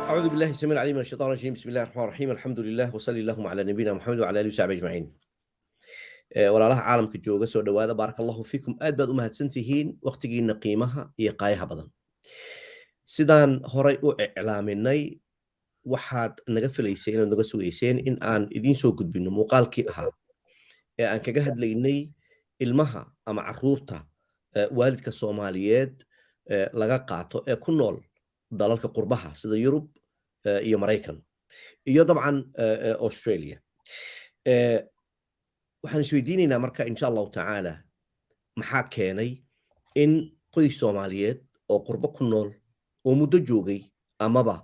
أعوذ بالله السميع العليم من الشيطان الرجيم بسم الله الرحمن الرحيم الحمد لله وصلي اللهم على نبينا محمد وعلى آله وصحبه أجمعين walaalaha caalamka jooga soo dhawaada baaraka allahu fiikum aad baad u mahadsan tihiin waqtigiina qiimaha iyo qaayaha badan sidaan horay u iclaaminay waxaad naga filaysay inaad naga sugayseen in aan idiin soo gudbino muuqaalkii ahaa ee aan kaga hadlaynay ilmaha ama caruurta waalidka soomaaliyeed laga qaato ee ku nool dalalka qurbaha sida yurub iyo maraykan iyo dabcan australia waxaan isweydiinaynaa marka insha allahu tacaala maxaa keenay in qoys soomaaliyeed oo qurbo ku nool oo muddo joogay amaba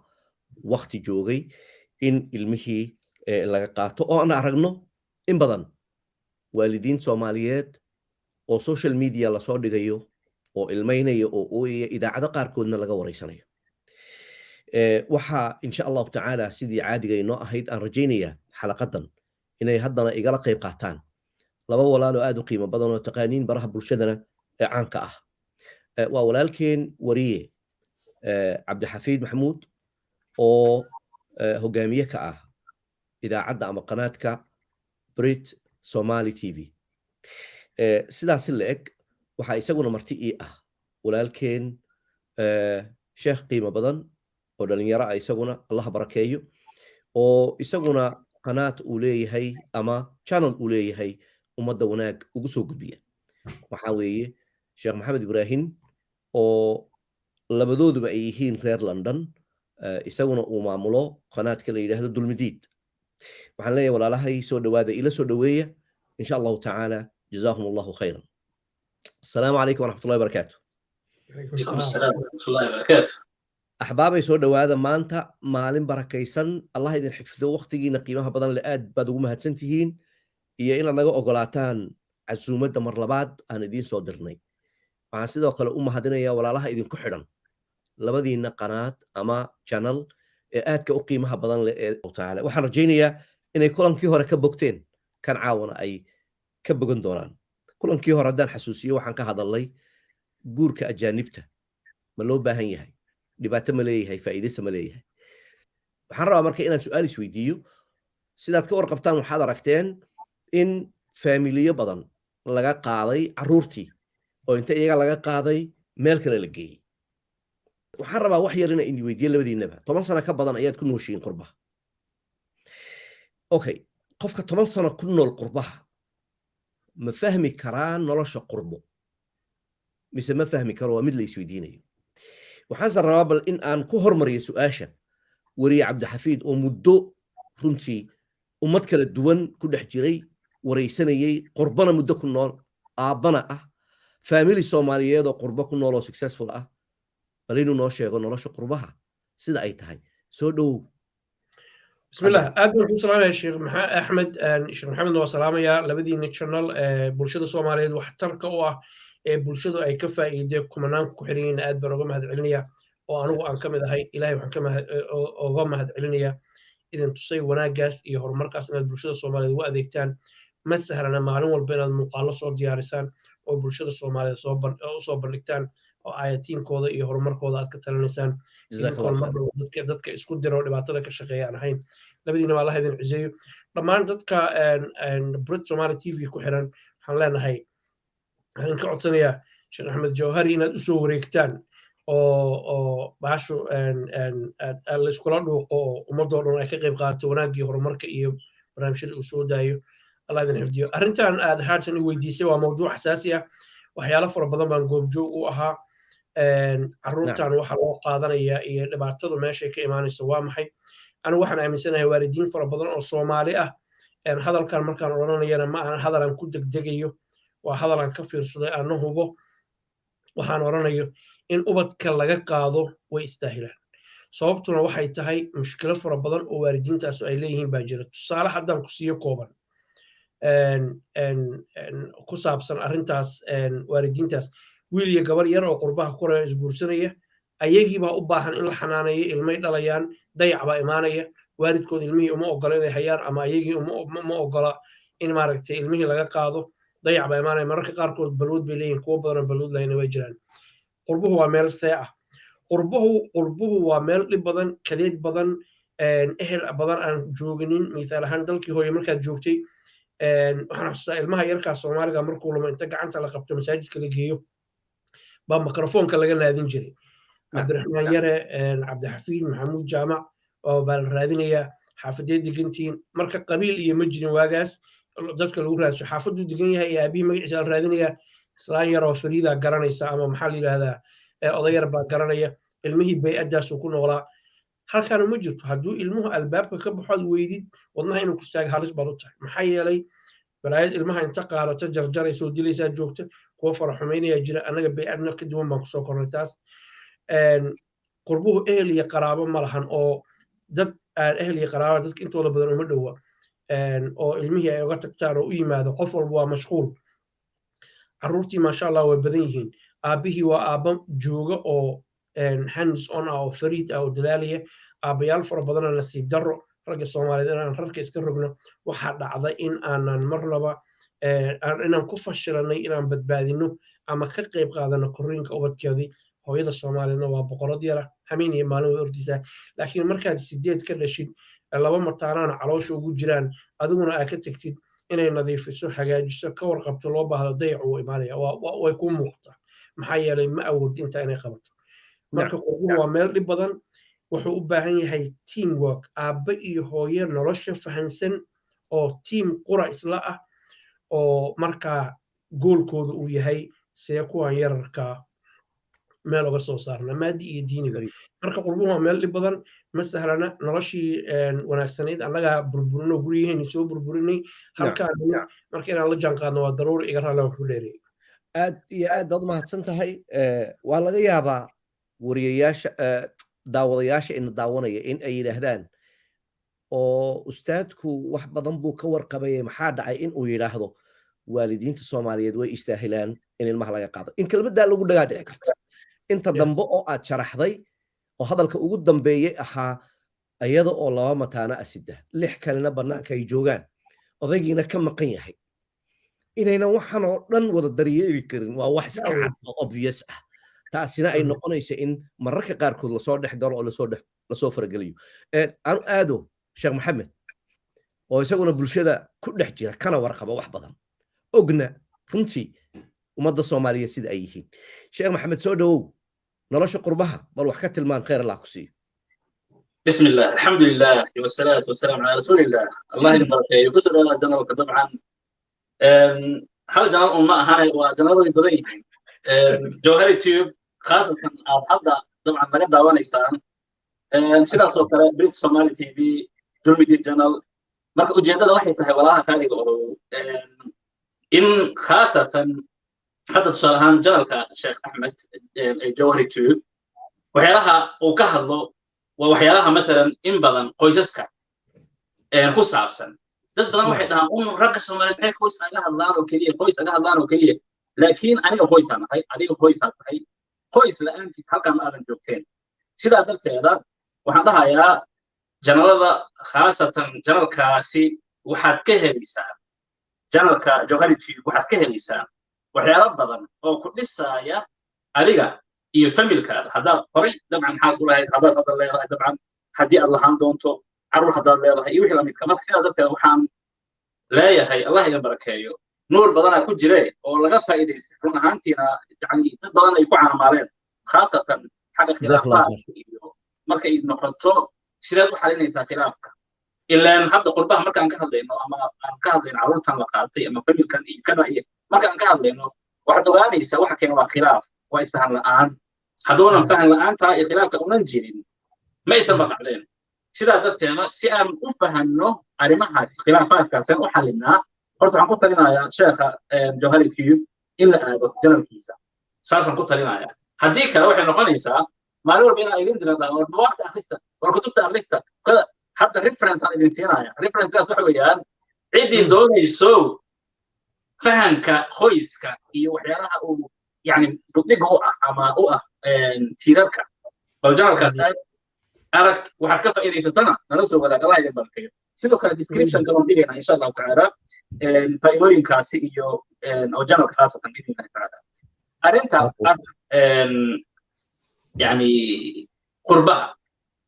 wakti joogay in ilmihii laga qaato oo aan aragno in badan waalidiin soomaaliyeed oo social media lasoo dhigayo oo ilmaynaya oo ooyaya idaacado qaarkoodna laga wareysanayo waxaa insha allahu tacaala sidii caadiga inoo ahayd aan rajaynayaa xalaqadan inay haddana igala qayb qaataan laba walaal oo aad u qiimo badan oo taqaaniin baraha bulshadana ee caanka ah waa walaalkeen wariye cabdixafiid maxamuud oo hogaamiye ka ah idaacadda ama qanaadka brit somali t v sidaasi la eg waxaa isaguna marti ii ah walaalkeen sheekh qiimo badan oo dhalinyaro ah isaguna allah barakeeyo oo isaguna qanaad uu leeyahay ama channel uu leeyahay ummadda wanaag ugu soo gudbiya waxaa weeye sheekh maxamed ibraahim oo labadooduba ay yihiin reer london isaguna uu maamulo qanaadka la yidhaahdo dulmidiid waxaan leeyahay walaalahay soo dhawaada ila soo dhaweeya insha allahu tacaala jazaahum allahu khayran asalaamu calaykum waraxmatullahi wabarakaatu عليكم السلام ورحمة الله وبركاته. axbaabay soo dhawaada maanta maalin barakaysan allah idin xifdo waqtigiina qiimaha badan le aad baad ugu mahadsan tihiin iyo inaad naga ogolaataan casuumadda mar labaad aan idiin soo dirnay waxaan sidoo kale u mahadinayaa walaalaha idinku xidhan labadiina qanaad ama channel ee aadka u qiimaha badan leh ee taala waxaan rajaynayaa inay kulankii hore ka bogteen kan caawana ay ka bogan doonaan kulankii hore haddaan xasuusiyo waxaan ka hadalnay guurka ajaanibta ma loo baahan yahay dhibaato ma leeyahay faa'iidaysa ma leeyahay waxaan rabaa marka inaan su-aal isweydiiyo sidaad ka warqabtaan waxaad aragteen in faamiliyo badan laga qaaday carruurtii oo inta iyaga laga qaaday meel kale la geeyey waxaan rabaa wax yar inaan idin weydiiyo labadiinaba 10 sano ka badan ayaad ku nooshiin qurbaha okay qofka 10 sano ku nool qurbaha ma fahmi karaa nolosha qurbo mise ma fahmi karo waa mid la isweydiinayo waxaan rabaa bal in aan ku hormariyo su-aasha wariye cabdixafiid oo muddo runtii ummad kala duwan ku dhex jiray wareysanayay qurbana muddo ku nool aabbana ah faamili soomaaliyeed oo qurbo ku nool oo successful ah bal inuu noo sheego nolosha qurbaha sida ay tahay soo dhowow بسم الله أدنى كل سلام يا شيخ أحمد شيخ محمد وسلام يا لبدي نتشنل بولشة الصومالية وحترك أو بولشة أي كفا يديك كمنان كحرين أدبر رقم هذا علنيا وأنا أن كم هاي إلهي وحن كم رقم هذا علنيا إذا تصي وناقص يهور مركز من بولشة الصومالية وأذيكتان مسهر أنا معلومة بين المقالص والديارسان وبولشة الصومالية صوبر لكتان oo ayatiinkooda iyo horumarkooda aad ka talinaysaan dadka isku diro dhibaatada ka shaqeeyaan ahayn labadiina waa allah idin ciseeyo dhammaan dadka brit somali t v ku xiran waxaan leenahay waxaan ka codsanayaa sheekh axmed jawhari inaad usoo wareegtaan oo baashu layskula dhuuqo oo ummadoo dhan ay ka qayb qaadato wanaaggii horumarka iyo barnaamijyada uu soo daayo allah idin xifdiyo arrintan aad haatan i weydiisay waa mawduuc xasaasi ah waxyaalo fara badan baan goobjoog u ahaa carruurtan waxa loo qaadanaya iyo dhibaatadu meeshay ka imaanayso waa maxay anigu waxaan aaminsanahay waalidiin fara badan oo soomaali ah hadalkan markaan odhanayana ma aan hadalan ku degdegayo waa hadalan ka fiirsaday ana hubo waxaan odhanayo in ubadka laga qaado way istaahilaan sababtuna waxay tahay mushkilo fara badan oo waalidiintaasu ay leeyihiin baa jira tusaale haddaan ku siiyo kooban ku saabsan arrintaas waalidiintaas wiil iyo gabar yar oo qurbaha ku isguursanaya ayagii baa u baahan in la xanaaneeyo ilmay dhalayaan dayac baa imaanaya waalidkood ilmihii uma ogola inay hayaan ama ayagii uma ogola in maaragtay ilmihii laga qaado dayac baa imaanaya mararka qaarkood balwood bay leeyihin kuwo badanoo balwood lahayna way jiraan qurbuhu waa meel see ah qurbuhu waa meel dhib badan kadeed badan ehel badan aan jooginin misaal ahaan dalkii hooye markaad joogtay waxaan xasuustaa ilmaha yarkaa soomaaliga markuu lumo inta gacanta la qabto masaajidka la geeyo baa mikrofoonka laga naadin jiray cabdiraxmaan yare cabdixafiid maxamuud jaamac oo baa la raadinayaa xaafadee degantiin marka qabiil iyo ma jirin waagaas dadka lagu raadso xaafaduu degan yahay iyo aabihii magaciisa la raadinayaa islaan yaroo fariidaa garanaysa ama maxaa la yidhaahdaa odayar baa garanaya ilmihii bay-addaasuu ku noolaa halkaana ma jirto hadduu ilmuhu albaabka ka baxood weydid wadnaha inuu kustaaga halis baad u tahay maxaa yeelay balaayad ilmaha inta qaadato jarjaraysoo dilaysaa joogta kuwa faraxumaynayaa jira annaga bay-adna ka duwan baan kusoo kornay taas qurbuhu ehel iyo qaraabo ma lahan oo dad aan ehel iyo qaraaba dadka intooda badan uma dhowa oo ilmihii ay uga tagtaan oo u yimaado qof walba waa mashquul carruurtii maasha allah way badan yihiin aabbihii waa aabba jooga oo hands on ah oo fariid ah oo dadaalaya aabbayaal fara badana nasiib darro ragga soomaaliyeed inaan rarka iska rogno waxaa dhacda in aanan marnaba inaan ku fashilanay inaan badbaadino ama ka qayb qaadano korriinka ubadkeedii hooyada soomaaliyedna waa boqorad yara hameen iyo maalin way ordaysaa laakiin markaad 8 ka dhashid 2 mataanaana caloosha ugu jiraan adiguna aad ka tagtid inay nadiifiso hagaajiso ka warqabto loo baahdo dayacu uu imaanaya way ku muuqataa maxaa yeelay ma awood inta inay qabato marka qurbuhu waa meel dhib badan wuxuu u baahan yahay teamwork aabba iyo hooye nolosha fahansan oo team qura isla ah oo markaa goolkooda uu yahay see kuwan yararka meel uga soo saarna maadi iyo diiniga marka qurbuhu waa meel dhib badan ma sahlana noloshii wanaagsanayd annagaa burburino guryaheeni soo burburinay halkaan marka inaan la jaanqaadno waa daruuri iga raalli waan ku dheeriyay aad iyo aad baad umahadsan tahay waa laga yaabaa wariyayaasha daawadayaasha ina daawanaya in ay yidhaahdaan oo ustaadku wax badan buu ka warqabayay maxaa dhacay in uu yidhaahdo waalidiinta soomaaliyeed way istaahilaan in ilmaha laga qaado in kelmaddaa lagu dhagaa dhici karta inta dambe oo aad sharaxday oo hadalka ugu dambeeyey ahaa iyada oo 2 mataana asida 6 kalena bannaanka ay joogaan odaygiina ka maqan yahay inaynan waxaan oo dhan wada daryeeli karin waa wax iska cad oo obvious ah taasina ay noqonayso in mararka qaarkood lasoo dhex galo oo lasoo farageliyo aan aado sheekh maxamed oo isaguna bulshada ku dhex jira kana warqaba wax badan ogna runtii ummadda soomaaliyeed sida ay yihiin sheekh maxamed soo dhawow nolosha qurbaha bal wax ka tilmaan khayr allah ku siiyo بسم الله الحمد لله والصلاة والسلام على رسول الله الله يبارك فيك وكسر الله جنبك طبعا هل جنب ما هاي وجنب البدين جوهري تيوب خاصة حدا طبعا ما قد دعوانا إنسان سيدا صوت بريد سومالي تي في دولميدي جانل marka ujeedada waxay tahay walaalaha kaaliga oo in khaasatan hadda tusaale ahaan janalka sheekh axmed jawhari tube waxyaalaha uu ka hadlo waa waxyaalaha maalan in badan qoysaska ku saabsan dad badan waxay dhahaan un ragga soomaaliyeed maxay qoys aga hadlaan oo keliya laakiin aniga qoysaan nahay adiga qoysaa tahay qoys la'aantiis halkaa ma aadan joogteen sidaa darteeda waxaan dhahayaa janalada khaasatan janalkaasi waxaad ka helaysaa janalka jawhari tube waxaad ka helaysaa waxyaalo badan oo ku dhisaya adiga iyo familkaada haddaad horay dabcan xaas u lahayd haddaad hadda leedahay dabcan haddii aad lahaan doonto carruur haddaad leedahay iyo wixii lamidka marka sidaa darteed waxaan leeyahay allah iga barakeeyo nuur badanaa ku jire oo laga faa'iidaystay run ahaantiina yani dad badan ay ku caanamaaleen khaasatan xagga khilaafaadka iyo markay noqoto sidaad u xalinaysaa khilaafka ilaan hadda qurbaha markaan ka hadlayno ama aan ka hadlayno carruurtan la qaatay ama familkan iyo kana iyo markaan ka hadlayno waxaad ogaanaysaa waxa keena waa khilaaf waa isfahan la'aan hadduunan fahan la'aantaa iyo khilaafka unan jirin ma aysan baqacdeen sidaa darteeda si aan u fahanno arrimahaas khilaafaadkaasaan u xalinaa horta waxaan ku talinayaa sheekha jawhari tube in la aado janalkiisa saasaan ku talinayaa haddii kale waxay noqonaysaa maalin walba inaan idin diran war buwaagta akhrista war kutubta akhrista kada hadda reference aan idin siinaya referencekaas waxa weeyaan ciddii doonayso fahanka qoyska iyo waxyaalaha uu yani budhiga u ah ama u ah tiirarka bal janalkaas arag waxaad ka faa'iidaysatana nala soo wadaag allah idin barkeeyo sidoo kale descriptionka waan dhigaynaa insha allahu tacaala faa'iidooyinkaasi iyo oo janalka khaasatan biidnillahi tacaala arrinta يعني قربها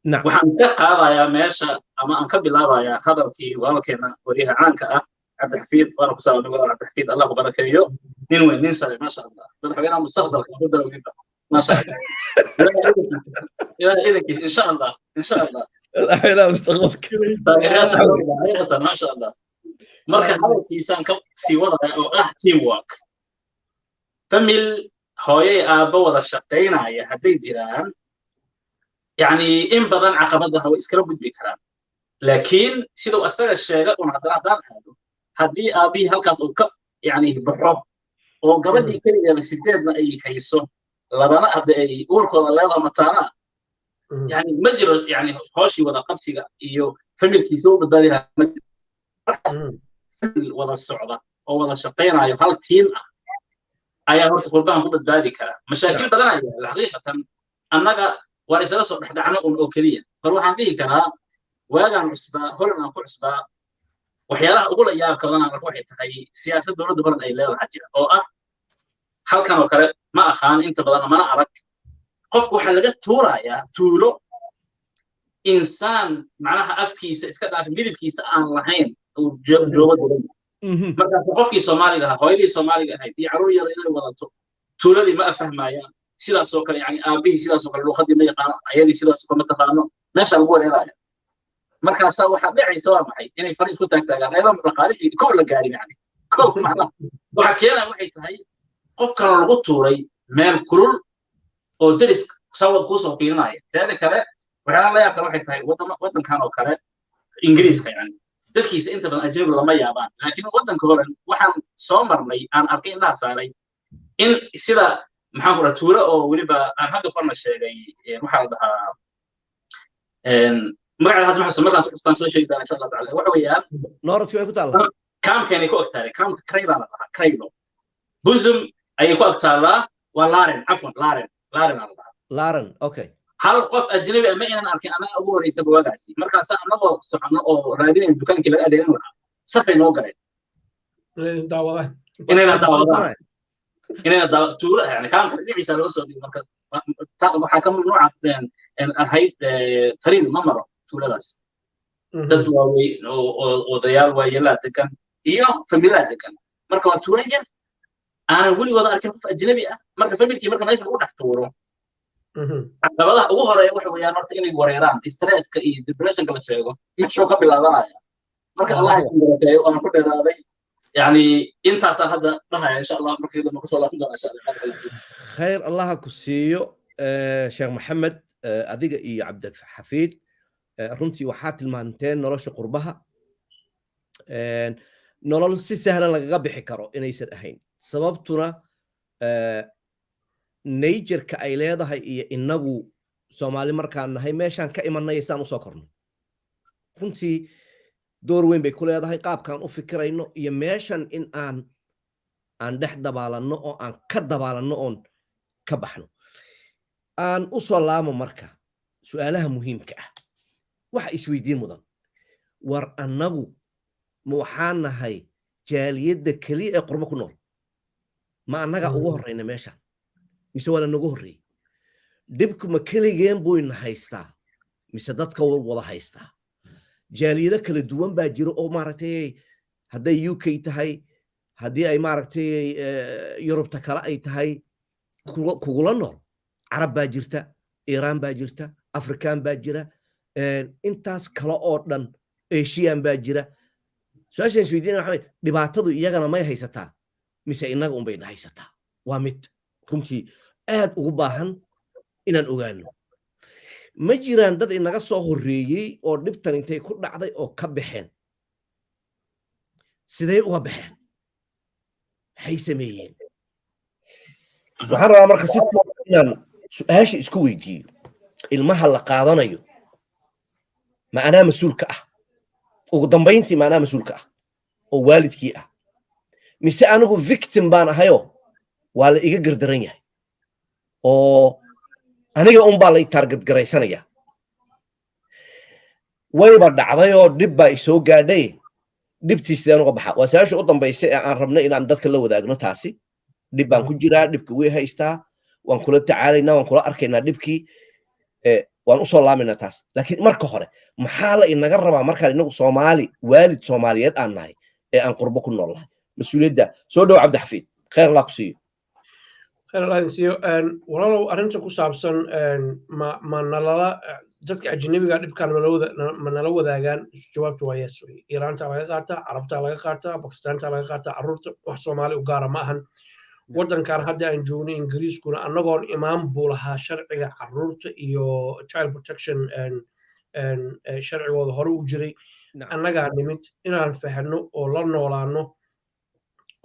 نعم waxaan ka qaadayaa meesha ama aan ka bilaabayaa hadalkii walaalkeena wariyaha caanka ah cabdixafiid waana ku salaamay walaal cabdixafiid allah ku barakeeyo nin weyn nin sare maasha allah madaxweynaha mustaqbalka ku darawinta maasha allah إذا إن شاء الله إن شاء الله الحين مستغرب ما شاء الله مركز هذا الإنسان كم سوى أو تيم وورك فمل هاي أبا وذا الشقين هاي حتى الجيران يعني إن بدن عقبتها هو إسكرو قد بكران لكن سيدو أسرع الشيء ونحضر هذا هدي أبي هالكاس وكف يعني بحب وقبل يكلم الستات أي حيسون لبنا هذا أي أوركو الله متانا يعني مجرى يعني خوشي ولا قبسي يو فمل كيسو بدالها فمل ولا الصعدة أو ولا شقين هاي هالتين أيها هرت قربان كل بدالي كلام مشاكل بدنا الحقيقة أنك ورسالة صبح دعنا أوكلية فروح عندي كنا واجع عصبة هرنا كل عصبة وحيالها أقول إياه كذا أنا روحي تهي سياسة دولة دولة أي لا حاجة أو هل كانوا كره ما أخان أنت بدنا ما نعرف قف وحلقت تورا يا تورو إنسان معناها أفكيس إسكت عارف مين بكيس عن رهين أو جواب دولة مثلا قفكي سومالي ده هاي سومالي ده هاي يعرف يلا ولا تورا اللي ما أفهم ما يعني سيدا سوكر يعني أبيه سيدا سوكر لو خدي ما يقان عيالي سيدا سوكر ما تفهمه ناس أقول إيه رأيه مركز سوى حد يعني سوى معي يعني فريق كنت أكتر أيضا رقالي كل الجاري يعني كل معنا وحكينا وحيد هاي قف كانوا لغو توري مال كرول أو درس سوى كوسو كيناي هذا كله وحنا لا يقدر وحيد هاي وطن كانوا كله إنجليز يعني دكيس أنت من أجنبي لما يابان لكن وطن كورن وحن صامرني أن أركين لا ساري إن سيدا محاورة تورا أو ولبا أن هذا فرنا الشيء محاولة مرعى هذا محسن مرة سبحان شيء ده إن شاء الله تعالى وحويان نورت كيف تعالى كم كان يكون أكتر كم كريلا كريلو بزم أي يكون أكتر ولارن عفوا لارن أوكي هل قف أجنبي أما إن أركي أنا أبو رئيس أبو وجاسي مرة سأ نبغى سبحان أو رادين الدكان كبير أدين ولا سفر نوقري دعوة إننا دعوة تورا يعني كان عيسى الرسول مرة حكم نوع إن هاي ترين ما مرة تورا داس تدوي أو ضيال ويلا تكن فميلا تكن مرة تورا جن أنا أقول وضع أركي في أجنبي مرة فميلكي مرة ما يسمعون تورا عقبالها ugu horeeya waxa weeyaan horta inay wareeraan stresska iyo depressionka la sheego mid ka bilaabanaya marka Allah ya barakeeyo oo ku dheeraaday yani intaasaan hadda dhahay insha Allah markii ma ku soo laaban doona insha Allah khayr Allah ku siiyo Sheekh Maxamed adiga iyo Cabdi Xafiid runtii waxaa tilmaanteen nolosha qurbaha nolol si sahlan lagaga bixi karo inaysan ahayn sababtuna nature-ka ay leedahay iyo inagu Soomaali markaan nahay meeshaan ka imanay saan u soo korno runtii door weyn bay ku leedahay qaabkaan u fikirayno iyo meeshan in aan dhex dabaalanno oo aan ka dabaalanno oon ka baxno aan u soo laamo marka su'aalaha muhiimka ah waxa isweydiin mudan war annagu ma waxaan nahay jaaliyadda kaliya ee qurbo ku nool ma annaga ugu horreyna meeshaan mise wala nagu horreeyay dhibku ma keligeen buu ina haystaa mise dadka wada haystaa jaaliyado kala duwan baa jiro oo maaragtay hadday UK tahay haddii ay maaragtay Yurubta kale ay tahay kugula nool Carab baa jirta Iiraan baa jirta Afrikaan baa jira intaas kale oo dhan Asian baa jira su'aashan isweydiinaya waxa dhibaatadu iyagana may haysataa mise inaga un bay haysataa waa mid runtii aad ugu baahan inaan ogaano ma jiraan dad inaga soo horreeyay oo dhibtan intay ku dhacday oo ka baxeen sidee uga baxeen maxay sameeyeen waxaan rabaa marka si inaan su'aasha isku weydiiyo ilmaha la qaadanayo ma anaa mas-uulka ah ugu dambayntii ma anaa mas-uulka ah oo waalidkii ah mise anigu victim baan ahayo waa la iga gardaran yahay oo aniga un baa la target garaysanaya wayba dhacday oo dhib baa isoo gaadhay dhibtiisaan uga baxa waa saasha u dambaysay aan rabno inaan dadka la wadaagno taasi dhib baan ku jiraa dhibka way haystaa waan kula tacaalaynaa waan kula arkaynaa dhibkii waan usoo laaminaa taas laakiin marka hore maxaa la inaga rabaa markaan inagu soomaali waalid soomaaliyeed aan nahay ee aan qurbo ku nool nahay mas-uuliyadda soo dhow cabdixafiid khayr allah ku siiyo khayr allah idin siiyo walaalow arrinta ku saabsan ma nalala dadka ajnabiga dhibkaan ma nala wadaagaan jawaabtu waa yes wey iiraanta laga qaataa carabta laga qaataa bakistaanta laga qaataa carruurta wax soomaali u gaara ma ahan waddankan hadda aan joogno ingiriiskuna annagoon imaan buu lahaa sharciga carruurta iyo child protection sharcigooda hore u jiray annagaa nimid inaan fahno oo la noolaano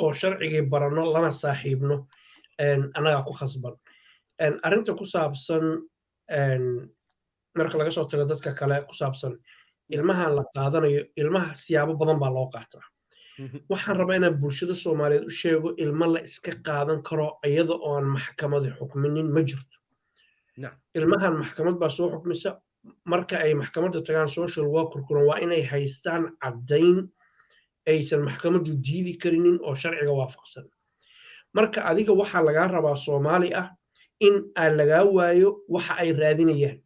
oo sharcigii baranno lana saaxiibno annagaa ku khasban arrinta ku saabsan marka laga soo tago dadka kale ku saabsan ilmahan la qaadanayo ilmaha siyaabo badan baa loo qaataa waxaan rabaa inaan bulshada soomaaliyeed u sheego ilmo la iska qaadan karo iyada oo aan maxkamadi xukminin ma jirto ilmahan maxkamad baa soo xukmisa marka ay maxkamadda tagaan social workerkuna waa inay haystaan caddayn aysan maxkamaddu diidi karinin oo sharciga waafaqsan marka adiga waxaa lagaa rabaa soomaali ah in aan lagaa waayo waxa ay raadinayaan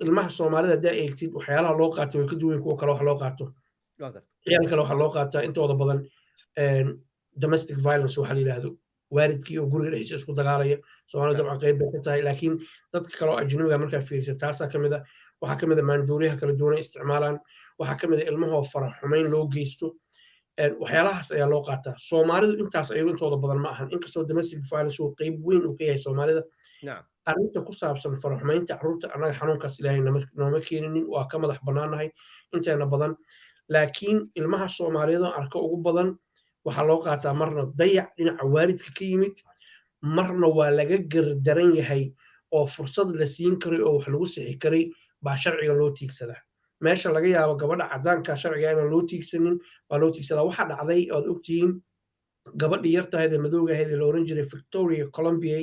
ilmaha soomaalida haddaa eegtid waxyaalaha loo qaato way ka duwan kuwa kale wax loo qaato ciyaal kale waxaa loo qaataa intooda badan domestic violence waxa la yidhaahdo waalidkii oo guriga dhexdiisa isku dagaalaya soomaalida dabcan qayb bay ka tahay laakiin dadka kale oo ajnabiga markaa fiirisa taasaa ka mid a waxaa ka mid a maanduuriyaha kala duwan ay isticmaalaan waxaa ka mid a ilmahoo farax xumayn loo geysto waxyaalahaas ayaa loo qaataa soomaalidu intaas ayagu intooda badan ma ahan inkastoo domestic violence uu qayb weyn uu ka yahay soomaalida arrinta ku saabsan faraxumaynta carruurta annaga xanuunkaas ilaahay nooma keeninin waa ka madax bannaanahay inteena badan laakiin ilmaha soomaaliyeedoo arka ugu badan waxaa loo qaataa marna dayac dhinaca waalidka ka yimid marna waa laga gardaran yahay oo fursad la siin karay oo wax lagu sixi karay baa sharciga loo tiigsadaa meesha laga yaabo gabadha caddaanka sharciga inaan loo tiigsanin baa loo tiigsadaa waxaa dhacday ood ogtihiin gabadhii yartahayd ee madowga ahayd ee la oran jiray Victoria Columbia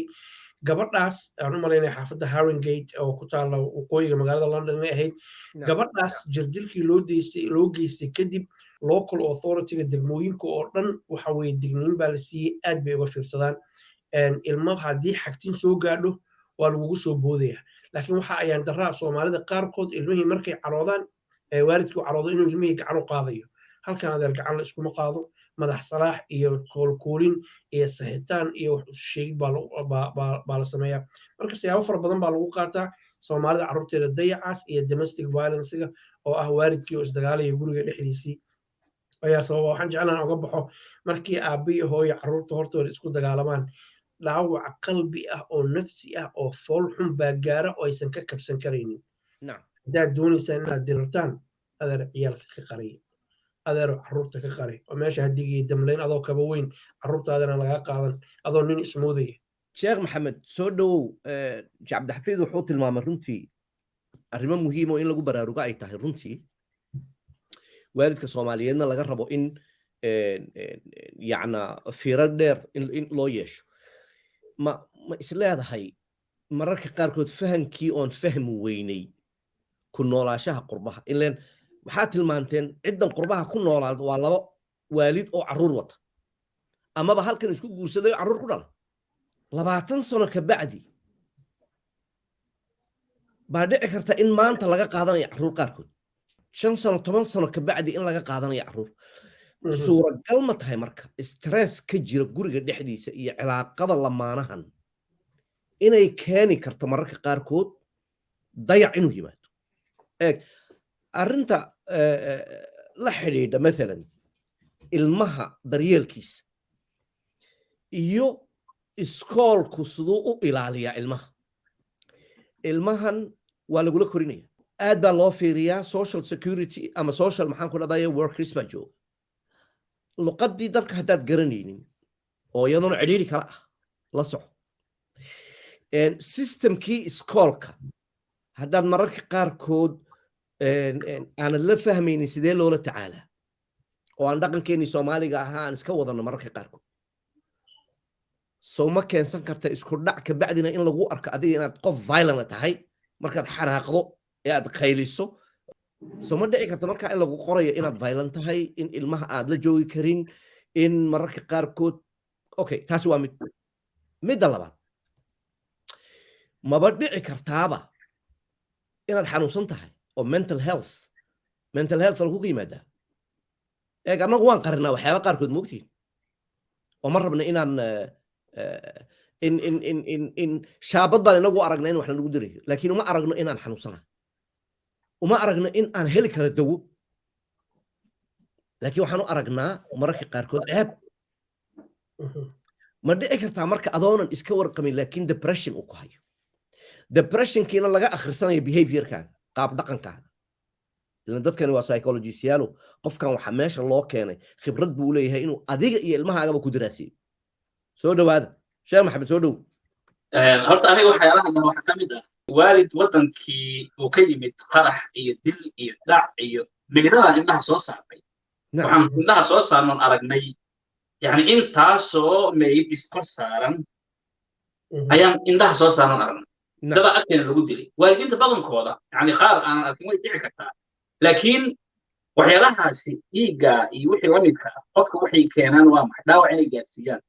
gabadhaas aan u malaynaya xaafadda Haringate oo ku taala waqooyiga magaalada London ay ahayd gabadhaas jirdilkii loo geystay kadib local authority-ga degmooyinka oo dhan waxa weeye digniin baa la siiyey aad bay uga fiirsadaan ilmaha haddii xagtin soo gaadho waa lagugu soo boodaya laakiin waxa ayaan daraa soomaalida qaarkood ilmihii markay caroodaan waalidkii u caroodo inuu ilmihii gacan u qaadayo halkan adeer gacan la iskuma qaado madax salaax iyo koolkoolin iyo saxitaan iyo wax isu sheegid baa la sameeyaa marka siyaabo fara badan baa lagu qaataa soomaalida carruurteeda dayacaas iyo domestic violencega oo ah waalidkii oo isdagaalaya guriga dhexdiisii ayaa sababa waxaan jeclaan uga baxo markii aabbe iyo hooyo carruurta hortooda isku dagaalamaan dhaawac qalbi ah oo nafsi ah oo fool xun baa gaara oo aysan ka kabsan karaynin haddaad doonaysaan inaad dirartaan adeer ciyaalka ka qariya adeero carruurta ka qari oo meesha hadigii damlayn adoo kaba weyn carruurtaadana lagaa qaadan adoo nin ismoodaya sheekh maxamed soo dhowow cabdixafiid wuxuu tilmaamay runtii arrimo muhiim oo in lagu baraarugo ay tahay runtii waalidka soomaaliyeedna laga rabo in yacna fiiro dheer in loo yeesho ma isleedahay mararka qaarkood fahankii oon fahmi weynay ku noolaashaha qurbaha ileen waxaad tilmaanteen ciddan qurbaha ku noolaad waa laba waalid oo carruur wata amaba halkan isku guursaday carruur ku dhala 20 sano ka bacdi baa dhici karta in maanta laga qaadanayo carruur qaarkood 5 sano 10 sano ka bacdi in laga qaadanayo carruur suuragal ma tahay marka stress ka jira guriga dhexdiisa iyo cilaaqada lamaanahan inay keeni karto mararka qaarkood dayac inuu yimaado arrinta la xidhiidha maalan ilmaha daryeelkiisa iyo iskoolku siduu u ilaaliyaa ilmahan waa lagula korinaya aad baa loo fiiriyaa social security ama social maxaan ku dhadaya workers baa jooga luqaddii dadka haddaad garanaynin oo iyaduna cidhiidhi kala ah la soco systemkii iskoolka haddaad mararka qaarkood aanad la fahmaynin sidee loola tacaalaa oo aan dhaqankeenii soomaaliga ahaa aan iska wadanno mararka qaarkood soo ma keensan karta isku dhac ka bacdina in lagu arko adiga inaad qof violent tahay markaad xanaaqdo ee aad qayliso soo ma dhici karta markaa in lagu qorayo inaad violent tahay in ilmaha aad la joogi karin in mararka qaarkood okay taasi waa midda labaad ما بدعي كرتابة إن الحنون صنتها أو mental health لو قيمة ده إيه أنا قوان قرنا وحياة قاركود موكتين ومرة من إن شابط بالي نقو أرقنا وإحنا نقدره لكن ما أرقنا إن الحنون صنها وما أرقنا إن هلك هذا الدو لكن وحنو أرقنا مركي قاركود عيب ما دعي كرتا مركا أظونا إسكور قمين لكن depression أكو هاي depression كينا لغا آخر سنة behavior كان قاب دقن كان لأن دad كان waa psychologist yaalo qofkan waxa meesha loo keenay khibrad buu leeyahay inuu adiga iyo ilmahaaga ku diraasiyo soo dhawaada sheekh maxamed soo dhow horta aniga waxyaalahan waxa ka mid ah waalid wadankii uu ka yimid qarax iyo dil iyo dhac iyo migrada indhaha soo saarnay waxaan indhaha soo saarnoon aragnay yani intaasoo meyd iskor saaran ayaan indhaha soo saarnoon aragnay dada agteena lagu dilay waalidiinta badankooda yani qaar aanan arkin way dhici kartaa laakiin waxyaalahaasi dhiigga iyo wixii la midka ah qofka waxay keenaan waa maxay dhaawac inay gaarsiiyaan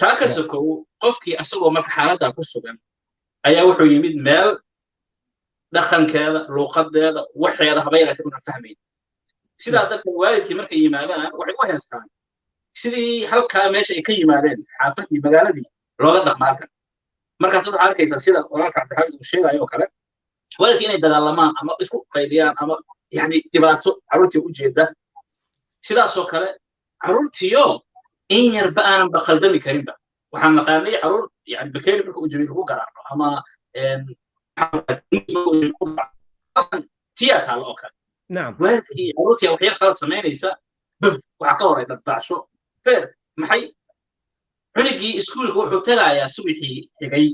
taa ka sokow qofkii asagoo marka xaaladda ku sugan ayaa wuxuu yimid meel dhaqankeeda luuqadeeda waxeeda haba yaraatay una fahmayn sidaa darteed waalidkii markay yimaadaan waxay u heestaan sidii halkaa meesha ay ka yimaadeen xaafadii magaaladii looga dhaqmaalkan markaas waxaad arkaysaa sida walaalka cabdixamed uu sheegayo oo kale waalidkii inay dagaalamaan ama isku qayliyaan ama yani dhibaato carruurtii u jeeda sidaasoo kale carruurtiyo in yarba aanan ba khaldami karinba waxaan naqaanay carruur yani bakeeri marka uu jabiil lagu garaaco ama tiya taalo oo kale waalidkii carruurtii waxyar khalad samaynaysa waxaa ka horay dharbaacsho feer maxay cunigii iskuulka wuxuu tagayaa subaxii xigay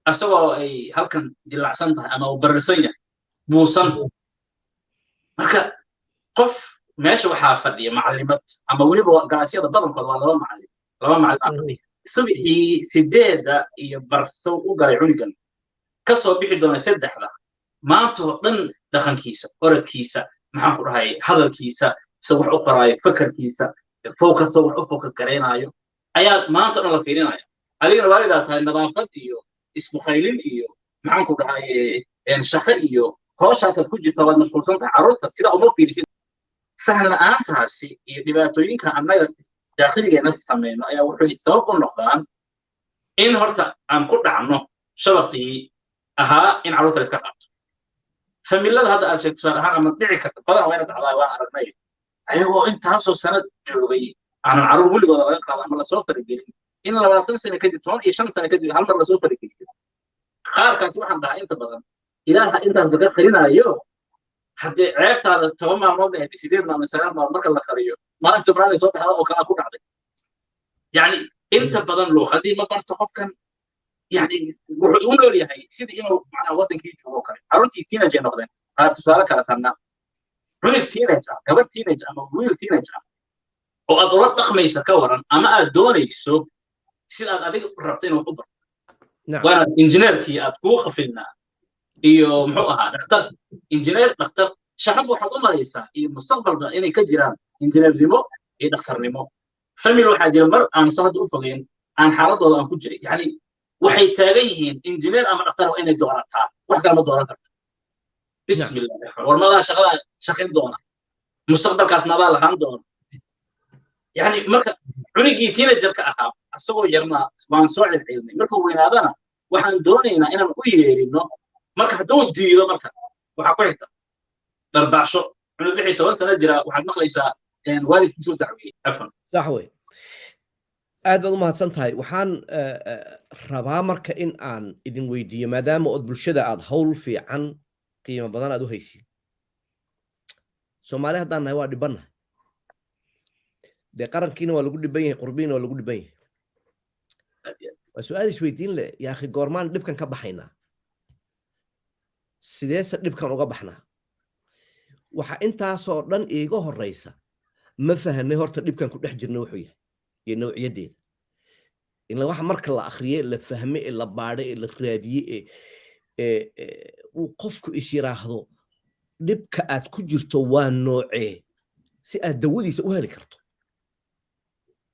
asagoo ay halkan dilacsan tahay ama uu bararsan yahay buusan marka qof meesha waxaa fadhiya macallimad ama weliba galaasyada badankooda waa laba macallin aa fadhiya subaxii 8 iyo barsow u galay cunigan ka soo bixi doona 3 maantoo dhan dhaqankiisa orodkiisa maxaan ku dhahay hadalkiisa soo wax u qoraayo fakarkiisa focus gareenaayo ayaa maanta dhan la fiirinaya adigana waalidaa tahay nadaafad iyo isbuqaylin iyo maxaan ku dhahay shaqo iyo hooshaasaad ku jirta waad mashquulsan tahay carruurta sida uma fiirisid faham la'aantaasi iyo dhibaatooyinka annaga daakhiligeenna samayno ayaa wuxuu sabab u noqdaan in horta aan ku dhacno shabaqii ahaa in carruurta la iska qaato familada hadda aad sheegto tusaale ahaan ama dhici karta badan wayna dhacdaa waan aragnay ayagoo intaasoo sanad joogay aanan carruur weligooda laga qaado ama lasoo faragelin in 20 sano kadib 15 sano kadib hal mar lasoo farageliyo qaarkaas waxaan dhahaa inta badan ilaaha intaas laga qarinayo haddii ceebtaada 10 maalmood ah 8 maalmood 9 maalmood marka la qariyo maalinta baraanay soo baxda oo kala ku dhacday yani inta badan luuqadii ma barto qofkan yani wuxuu u nool yahay sidii inuu macnaha wadankii joogo kale carruurtii teenage noqdeen qaar tusaale kala tanna cunug teenage gabadh teenage ama wiil teenage oo aad ula dhaqmaysa ka waran ama aad doonayso sidaad adiga rabto inuu u barto waana injineerkii aad kuu khafilnaa iyo muxuu ahaa dhakhtar injineer dhakhtar shaqada waxaad u maraysaa iyo mustaqbalka inay ka jiraan injineernimo iyo dhakhtarnimo family waxaa jira mar aan sanad u fogeyn aan xaaladooda aan ku jiray yani waxay taagan yihiin injineer ama dhakhtar waa inay doorataa wax kale ma dooran karto bismillah war madaa shaqada shaqayn doona mustaqbalkaas madaa lahaan doona yani marka cunigii teenagerka ahaa asagoo yarna waan soo cilcilnay markuu weynaadana waxaan doonaynaa inaan u yeerino marka hadduu diido marka waxaa ku xigta darbaacsho cunug 16 sano jira waxaad maqlaysaa waalidkiisu dacwiyey afan sax wey aad baad u mahadsan tahay waxaan rabaa marka in aan idin weydiiyo maadaama ood bulshada aad hawl fiican qiimo badan aad u haysiin soomaali haddaan nahay waa dhibannahay dee qarankiina waa lagu dhiban yahay qurbiina waa lagu dhiban yahay waa su-aal isweydiin leh yaa akhi goormaan dhibkan ka baxaynaa sideese dhibkan uga baxnaa waxa intaasoo dhan iiga horeysa ma fahanay horta dhibkan ku dhex jirna wuxuu yahay iyo nawciyaddeeda in waxa marka la akhriye la fahme ee la baadhe ee la raadiye uu qofku is yiraahdo dhibka aad ku jirto waa noocee si aad dawadiisa u heli karto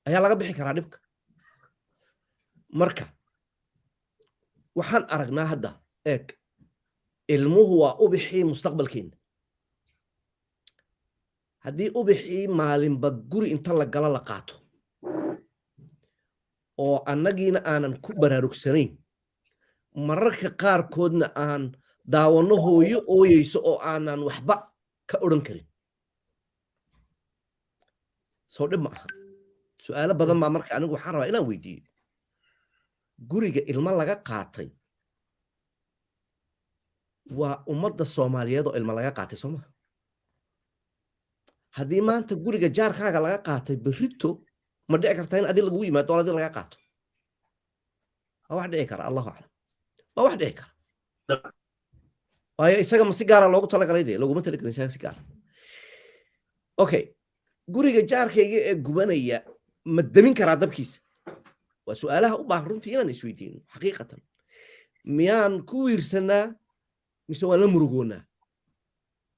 ayaa laga bixi karaa dhibka marka waxaan aragnaa hadda eeg ilmuhu waa ubixii mustaqbalkeena haddii ubixii maalinba guri inta la gala la qaato oo annagiina aanan ku baraarugsanayn mararka qaarkoodna aan daawanno hooyo ooyeyso oo aanan waxba ka odhan karin soo dhib ma aha su'aalo badan baa marka anigu waxaan rabaa inaan weydiiyo guriga ilmo laga qaatay waa ummadda Soomaaliyeed oo ilmo laga qaatay Soomaa haddii maanta guriga jaarkaaga laga qaatay berrito ma dhici kartaa in adiga lagu yimaado oo adiga laga qaato waa wax dhici kara allahu aclam waa wax dhici kara waayo isaga ma si gaara loogu talagalay dee loguma talagelin isaga si gaara okay guriga jaarkayga ee gubanaya ma damin karaa dabkiisa waa su'aalaha u baahan runtii inaan isweydiino xaqiiqatan miyaan ku wiirsanaa mise waan la murugoonaa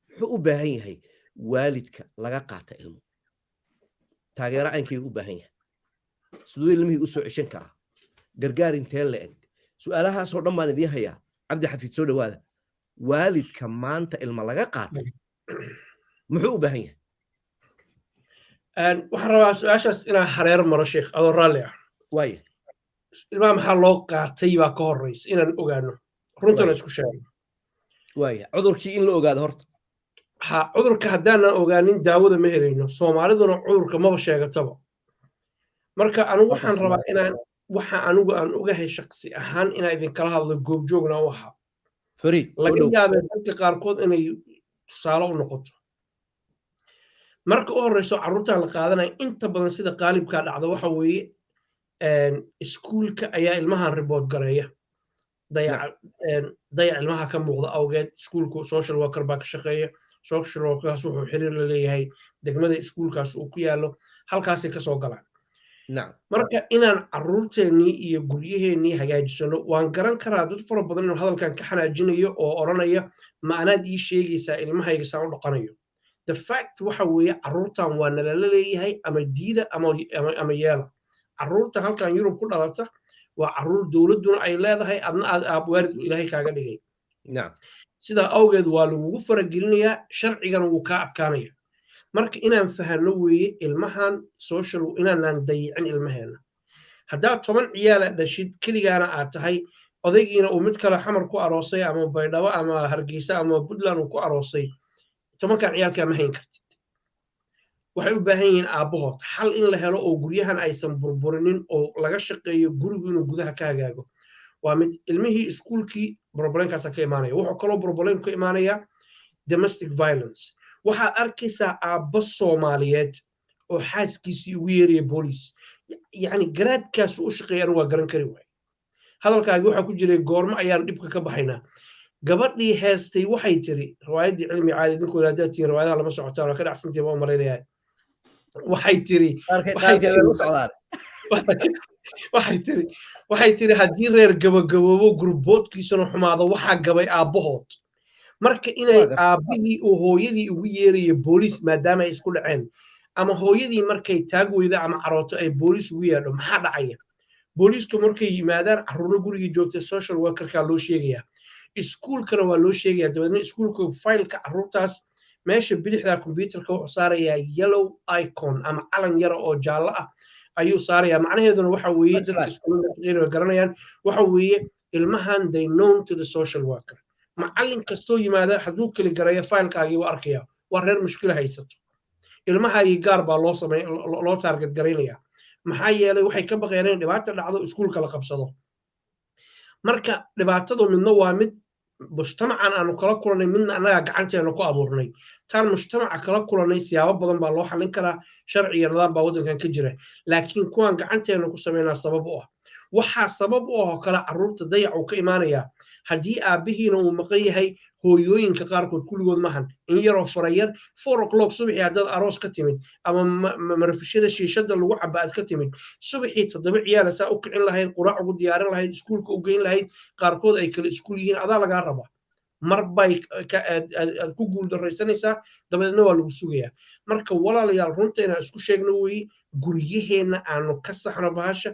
muxuu u baahan yahay waalidka laga qaata ilmo taageero caynkayga u baahan yahay siduu ilmihii u soo ceshan karaa gargaar intee la eg su'aalahaasoo dhan baan idiin hayaa cabdi xafiid soo dhawaada waalidka maanta ilmo laga qaatay muxuu u baahan yahay waxaan rabaa su-aashaas inaan hareer maro sheekh adoo raalli ah waaya ilmaha maxaa loo qaatay baa ka horreysa inaan ogaano runtana isku sheegno waaya cudurkii in la ogaado horta ha cudurka haddaanan ogaanin daawada ma helayno soomaaliduna cudurka maba sheegataba marka anigu waxaan rabaa inaan waxa anigu aan ogahay shakhsi ahaan inaan idinkala hadlo goobjoogna u ahaa fariid laga yaabee dadka qaarkood inay tusaale u noqoto marka u horreyso carruurtan la qaadanaya inta badan sida qaalibkaa dhacda waxa weeye iskuulka ayaa ilmahan ribood gareeya dayac ilmaha ka muuqda awgeed iskuulku social worker baa ka shaqeeya social workerkaas wuxuu xiriir la leeyahay degmada iskuulkaas uu ku yaallo halkaasay ka soo galaan marka inaan carruurteennii iyo guryaheennii hagaajisano waan garan karaa dad fara badan inuu hadalkan ka xanaajinayo oo odhanaya ma anaad ii sheegaysaa ilmahayga saan u dhaqanayo the fact waxa weeye carruurtan waa nalala leeyahay ama diida ama yeela carruurta halkan yurub ku dhalata waa carruur dowladduna ay leedahay adna aad waalid ilaahay kaaga dhigay sidaa awgeed waa lagugu faragelinayaa sharcigana wuu kaa adkaanaya marka inaan fahanno weeye ilmahan social inaanaan dayicin ilmaheena haddaad 10 ciyaala dhashid keligaana aad tahay odaygiina uu mid kale xamar ku aroosay ama baydhabo ama hargeysa ama puntland uu ku aroosay 10kan ciyaalkaa ma hayn kartid waxay u baahan yihiin aabbahood xal in la helo oo guryahan aysan burburinin oo laga shaqeeyo gurigu inuu gudaha ka hagaago waa mid ilmihii iskuulkii problemkaasa ka imaanaya wuxuu kaloo problem ka imaanaya domestic violence waxaad arkaysaa aabba Soomaaliyeed oo xaaskiisii ugu yeeraya booliis yacni garaadkaas u shaqeeya anigu waa garan kari waay hadalkaagi waxaa ku jiray goormo ayaan dhibka ka baxaynaa gabadhii heestay waxay tiri riwaayaddii cilmi caadi idinkooda haddaad tihiin riwaayadaha lama socotaan waa ka dhacsantii baa u malaynayaa waxay tiri haddii reer gabagaboobo gurboodkiisuna xumaado waxaa gabay aabbahood marka inay aabbihii uu hooyadii ugu yeeraya booliis maadaama ay isku dhaceen ama hooyadii markay taag weyda ama carooto ay booliis ugu yeedho maxaa dhacaya booliiska markay yimaadaan carruurna gurigii joogtay social workerka loo sheegaya iskuulkana waa loo sheegaya dabeedna iskuulka faylka carruurtaas meesha bidixda computerka wuxuu saarayaa yellow icon ama calan yara oo jaallo ah ayuu saarayaa macnaheeduna waxa weeye dadka iskuulka garanayaan waxa weeye ilmahan they known to the social worker macallin kastoo yimaada hadduu keli gareeyo faylkaagii waa arkaya waa reer mushkila haysato ilmahaagii gaar baa loo target garaynaya maxaa yeelay waxay ka baqeen in dhibaato dhacdo iskuulka la qabsado marka dhibaatadu midna waa mid mujtamacan aanu kala kulanay midna annagaa gacanteena ku abuurnay taan mujtamaca kala kulanay siyaabo badan baa loo xallin karaa sharci iyo nidaam baa waddankan ka jira laakiin kuwaan gacanteena ku samaynaa sabab u ah waxaa sabab u ah oo kale carruurta dayac uu ka imaanayaa haddii aabbihiina uu maqan yahay hooyooyinka qaarkood kulligood mahan in yaroo farayar 4 o'clock subaxii haddaad aroos ka timid ama marfishada shiishada lagu caba aad ka timid subaxii 7 ciyaala saa u kicin lahayd quraac ugu diyaarin lahayd iskuulka u geyn lahayd qaarkood ay kala iskuul yihiin adaa lagaa rabaa mar bay aad ku guuldarraysanaysaa dabadeedna waa lagu sugayaa marka walaalayaal runta inaan isku sheegno weeye guryaheenna aanu ka saxno bahasha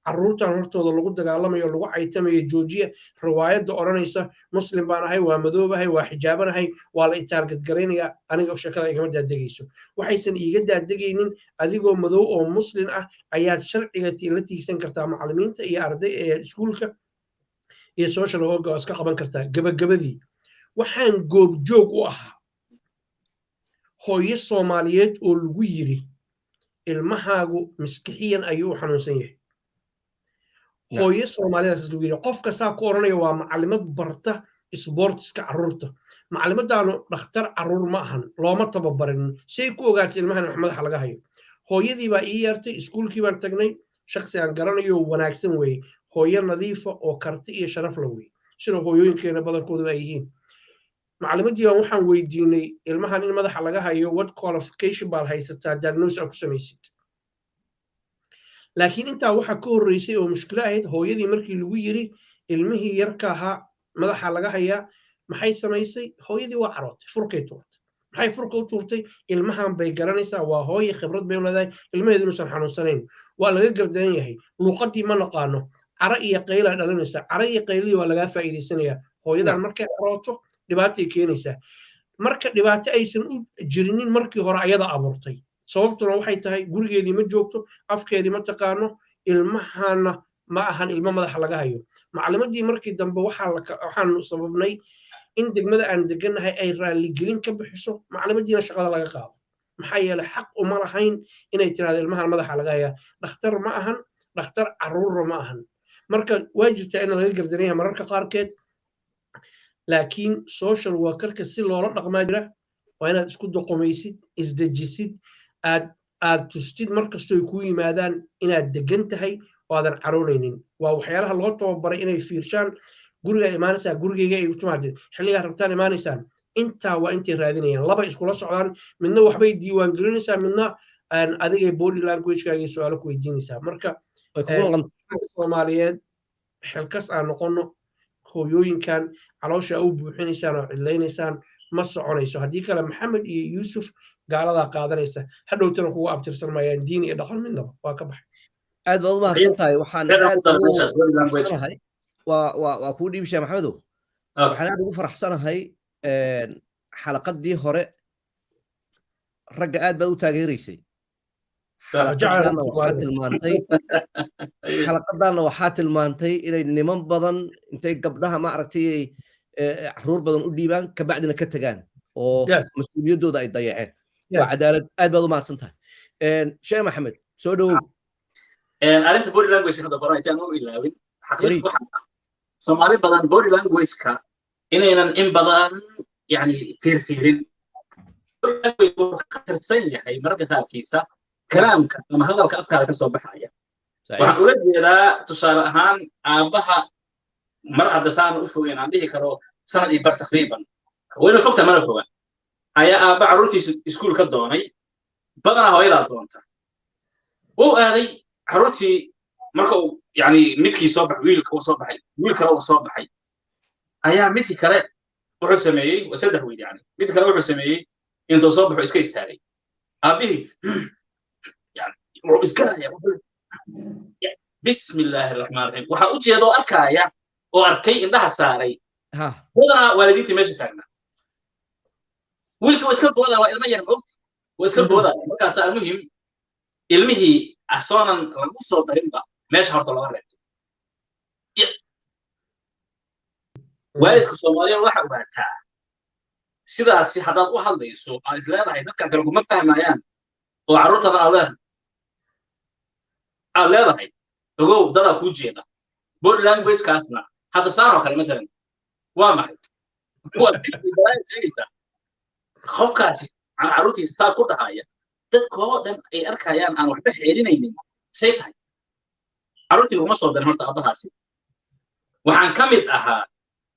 carruurtan hortooda lagu dagaalamayo lagu caytamayo joojiya riwaayadda odhanaysa muslim baan ahay waa madoobahay waa xijaabanahay waa la itaargadgaraynaya aniga sheekada igama daadegayso waxaysan iiga daadegaynin adigoo madow oo muslim ah ayaad sharciga la tiigsan kartaa macallimiinta iyo arday ee iskuulka iyo social worker iska qaban kartaa gabagabadii waxaan goobjoog u ahaa hooyo Soomaaliyeed oo lagu yiri ilmahaagu miskixiyan ayuu xanuunsan yahay hooyo Soomaaliyeed lagu yiri qofka saa ku oranaya waa macallimad barta sportska carruurta macallimadaanu dhakhtar carruur ma ahan looma tababarin say ku ogaatay ilmahan madaxa laga hayo hooyadii baa ii yeertay iskuulkii baan tagnay shakhsi aan garanayo wanaagsan weeye hooyo nadiifa oo karti iyo sharaf la weeye sida hooyooyinkeena badankoodu ay yihiin macallimadii baan waxaan weydiinay ilmahan in madaxa laga hayo what qualification baad haysataa diagnosis aad ku samaysid laakiin intaa waxaa ka horreysay oo mushkilo ahayd hooyadii markii lagu yiri ilmihii yarka ahaa madaxa laga hayaa maxay samaysay hooyadii waa carootay furkay tuurtay maxay furka u tuurtay ilmahan bay garanaysaa waa hooye khibrad bay u leedahay ilmaheedu inuusan xanuunsanayn waa laga gardaran yahay luuqadii ma naqaano cara iyo qayla dhalinaysa cara iyo qaylii waa laga faa'iideysanayaa hooyadan markay carooto dhibaatay keenaysaa marka dhibaato aysan u jirinin markii hore ayada abuurtay sababtuna waxay tahay gurigeedii ma joogto afkeedii ma taqaano ilmahana ma ahan ilmo madaxa laga hayo macallimadii markii dambe waxaan sababnay in degmada aan deganahay ay raaligelin ka bixiso macallimadiina shaqada laga qaado maxaa yeelay xaq uma lahayn inay tiraahdo ilmahan madaxa laga hayaa dhakhtar ma ahan dhakhtar carruurna ma ahan marka waa jirtaa in laga gardaran yahay mararka qaarkeed laakiin social workerka si loola dhaqmaa jira waa inaad isku doqomaysid isdejisid aad tustid markastoo ay kuu yimaadaan inaad degan tahay oo aadan caroonaynin waa waxyaalaha loo tababaray inay fiirshaan gurigaa imaanaysaa gurigeyga ay u timaadeen xilligaa rabtaan imaanaysaan intaa waa intay raadinayaan laba iskula socdaan midna waxbay diiwaan gelinaysaa midna adigay body languagekaaga su-aalo ku weydiinaysaa marka Soomaaliyeed xilkas aan noqono hooyooyinkan caloosha u buuxinaysaan oo cidlaynaysaan ma soconayso haddii kale maxamed iyo yuusuf gaaladaa qaadanaysa hadhowtana kugu abtirsan maayaan diin iyo dhaqan midnaba waa ka baxay aad baad u mahadsan tahay waxaan aad ugu faraxsanahay waa kuu dhiibishaa maxamedow waxaan aad ugu faraxsanahay xalaqadii hore ragga aad baad u taageeraysay xalaqadaana waxaa tilmaantay inay niman badan intay gabdhaha maaragtay caruur badan u dhiibaan kabacdina ka tagaan oo mas-uuliyaddooda ay dayaceen waa cadaalad aad baad u mahadsan tahay sheekh maxamed soo dhowow arrinta body language hadda qoran si aan u ilaawin xaqiiq waxa Soomaali badan body language-ka inaynan in badan yani fiirfiirin tirsan yahay mararka qaarkiisa kalaamka ama hadalka afkaada ka soo baxaya waxaan ula jeedaa tusaale ahaan aabbaha mar hadda saan u fogeen aan dhihi karo sanad iyo bar taqriiban wayna fogta mana foga ayaa aabba carruurtiisa iskuul ka doonay badanaa hooyadaa doonta wuu aaday carruurtii marka uu yani midkii soo baxay wiilka uu soo baxay wiil kale uu soo baxay ayaa midkii kale wuxuu sameeyey waa saddex wiil yani mid kale wuxuu sameeyey intuu soo baxo iska istaagay aabbihii yani wuxuu isgaraya بسم الله الرحمن الرحيم waxa u jeedo arkaya oo arkay indhaha saaray badanaa waalidiintii meesha taagna wiilka waa iska booda waa ilmo yar moogti waa iska booda markaas muhiim ilmihii ahsoonan lagu soo darinba meesha horta loo reebtay waalidka Soomaaliyeed waxa uu waataa sidaas hadaad u hadlayso aan isleedahay dadka kale kuma fahmayaan oo carruurta aad leedahay ogow dada ku jeeda body language kaasna hadda saaro kale مثلا waa maxay waa sheegaysa qofkaasi aan carruurtiisa saa ku dhahaya dadkoo dhan ay arkayaan aan waxba xeerinaynin say tahay carruurtii uma soo darin horta aabbahaasi waxaan ka mid ahaa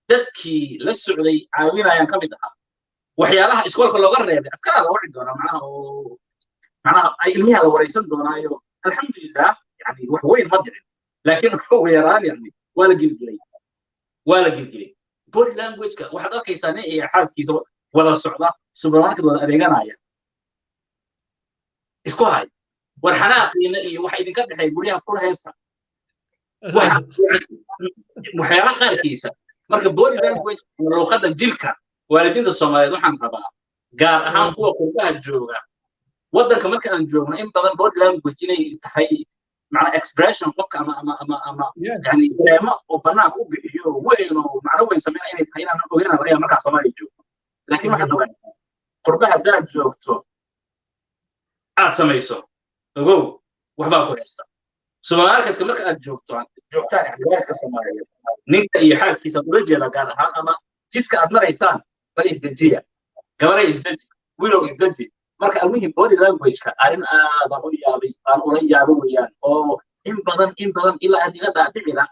dadkii la socday caawinayaan ka mid ahaa waxyaalaha iskoolka looga reebay askara la wadi doonaa macnaha ay ilmiha la wareysan doonaayo alxamdulillah يعني وحوين ما ادري لكن هو يراني يعني ولا قلقلي بودي لانجويج كا واحد arkaysan ee xaaskiisa wada socda supermarket wada adeeganaya isku hay war xanaaqina iyo waxa idinka dhaxay guriyaha kula heesta waxyaalaha qaarkiisa marka body language luqadda jirka waalidiinta Soomaaliyeed waxaan rabaa gaar ahaan kuwa qurbaha jooga waddanka marka aan joogno in badan body language inay tahay macna expression qofka ama yani dareemo oo banaanka u bixiyo weyn oo macno weyn sameeya inay tahay inaan ogeynaa laga markaa Soomaaliya joogo laakiin waxaan ogaadaa qurbaha haddaad joogto aad samayso ogow waxbaa ku haysta Soomaaliyeedka marka aad joogtaan ciyaarka Soomaaliyeed ninka iyo xaaskiisa ula jeeda gaar ahaan ama jidka aad maraysaan bal isdajiya gabaray isdaji wiilow isdaji marka almuhim body language-ka arrin aad u yaabay aan ula yaabo weeyaan oo in badan ilaa aad iga dhaadhicina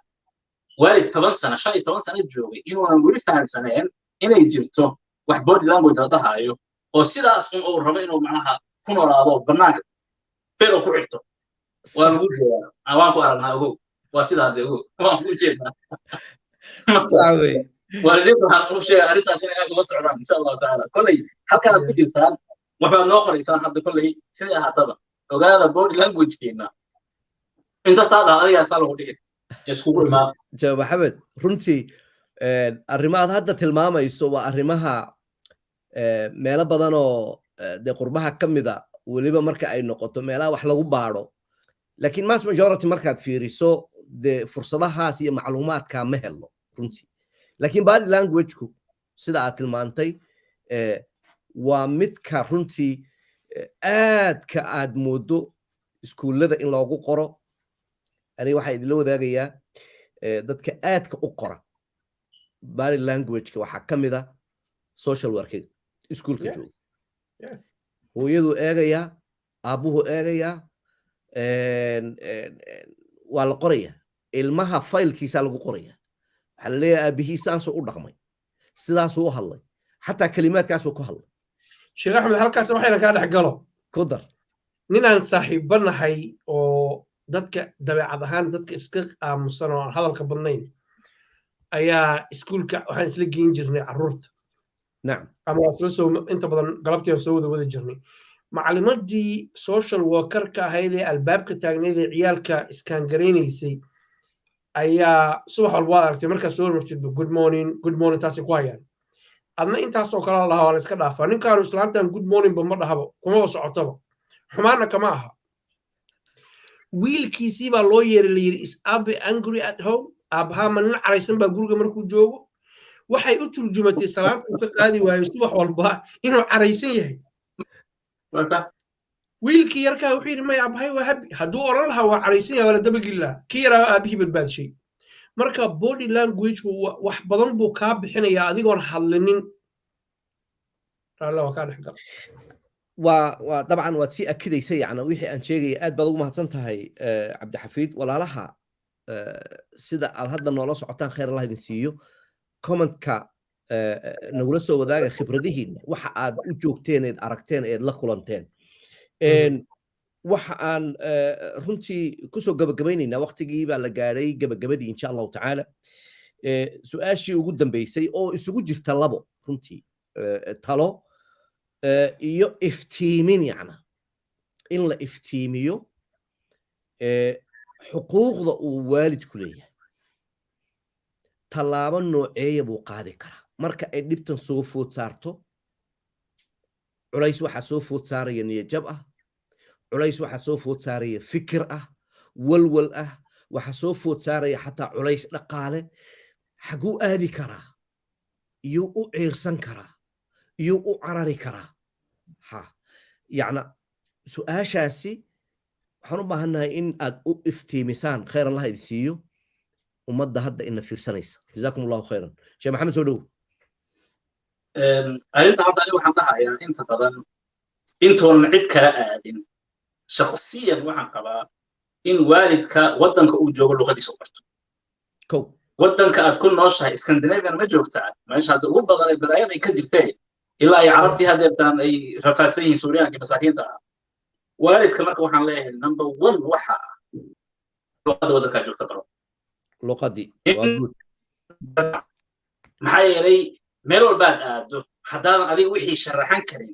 waalid 10 sano 15 sano joogay inuunan weli fahansaneen inay jirto wax body language la dhahayo oo sidaas uu rabo inuu macnaha ku noolaado banaanka fero ku xigto waan ku jeedaa awaan ku aragnaa ogow waa sidaa de ogow waan ku jeedaa waalidiintu waxaan u sheegay arrintaas inay aad uga socdaan insha allahu tacaala kolley halkaad ku jirtaan waxbaad noo qoraysaan hadda kolley sidii ahaataba ogaada body language-keena inta saada adigaa saa lagu dhigi iskugu imaan jawaab maxamed runtii arrimaad hadda tilmaamayso waa arrimaha meelo badan oo dee qurbaha ka mida weliba marka ay noqoto meelaha wax lagu baadho laakiin mass majority markaad fiiriso dee fursadahaas iyo macluumaadkaa ma helo runtii laakiin body language-ku sida aad tilmaantay waa midka runtii aadka aad moodo iskuullada in loogu qoro aniga waxaa idinla wadaagayaa dadka aadka u qora body language-ka waxaa ka mid a social workiga iskuulka jooga hooyadu eegayaa aabbuhu eegayaa waa la qorayaa ilmaha faylkiisaa lagu qorayaa waxaa la leeyahay aabihiisaasuu u dhaqmay sidaasuu u hadlay xataa kelimaadkaasuu ku hadlay sheekh axmed halkaas waxayna kaa dhex galo ku dar ninaan saaxiibba nahay oo dadka dabeecad ahaan dadka iska aamusan oo aan hadalka badnayn ayaa iskuulka waxaan isla geyn jirnay carruurta nacam ama isla soo inta badan galabtii aan soo wada jirnay macalimadii social worker-ka ahayd ee albaabka taagneyd ee ciyaalka iskaangaraynaysay ayaa subax walba waad aragtay markaad soo hormartid good morning taasay ku hayaan adna intaasoo kale lahaa waa la iska dhaafaa ninkaanu islaantan good morning ba ma dhahabo kumaba socotaba xumaana kama aha wiilkiisii baa loo yeeray la yidhi is abe angry at home aabbahaa ma nin caraysan baa guriga markuu joogo waxay u turjumatay salaanta uu ka qaadi waayo subax walba inuu caraysan yahay wiilkii yarkaa wuxuu yidhi maya aabbahay waa habi hadduu odhan lahaa waa caraysan yahay waa la dabageli lahaa kii yaraa aabbihii badbaadshay marka body language wax badan buu kaa bixinayaa adigoon hadlinin raallah waa kaa dhex gal waa dabcan waad sii akidaysa yacni wixii aan sheegaya aad baad ugu mahadsan tahay cabdixafiid walaalaha sida aad hadda noola socotaan khayr allah idin siiyo commentka nagula soo wadaaga khibradihiina waxa aad u joogteen eed aragteen eed la kulanteen waxa aan runtii kusoo gabagabaynaynaa waqtigii baa la gaadhay gabagabadii insha allahu tacaala su-aashii ugu dambeysay oo isugu jirta labo runtii talo iyo iftiimin yacna in la iftiimiyo xuquuqda uu waalidku leeyahay tallaabo nooceeya buu qaadi karaa marka ay dhibtan soo food saarto culays waxaa soo food saaraya niyajab ah culays waxaa soo food saaraya fikir ah walwal ah waxaa soo food saaraya xataa culays dhaqaale xaguu aadi karaa iyuu u ciirsan karaa iyuu u carari karaa ha yacna su-aashaasi waxaan u baahannahay in aad u iftiimisaan khayr allah idin siiyo ummadda hadda ina fiirsanaysa jazaakum allahu khayran sheekh maxamed soo dhow arrinta horta aniga waxaan dhahayaa inta badan intoonan cid kala aadin shakhsiyan waxaan qabaa in waalidka waddanka uu joogo luqadiisa u barto kow waddanka aad ku nooshahay Scandinavian ma joogtaa meesha hadda ugu badan ee balaayada ay ka jirtee ilaa ay carabtii haddeertaan ay rafaadsan yihiin suuriyaanka masaakiinta ah waalidka marka waxaan leeyahay number 1 waxa ah luqadda waddankaa joogta baro luqadii maxaa yeelay meel walbaad aado haddaadan adiga wixii sharaxan karin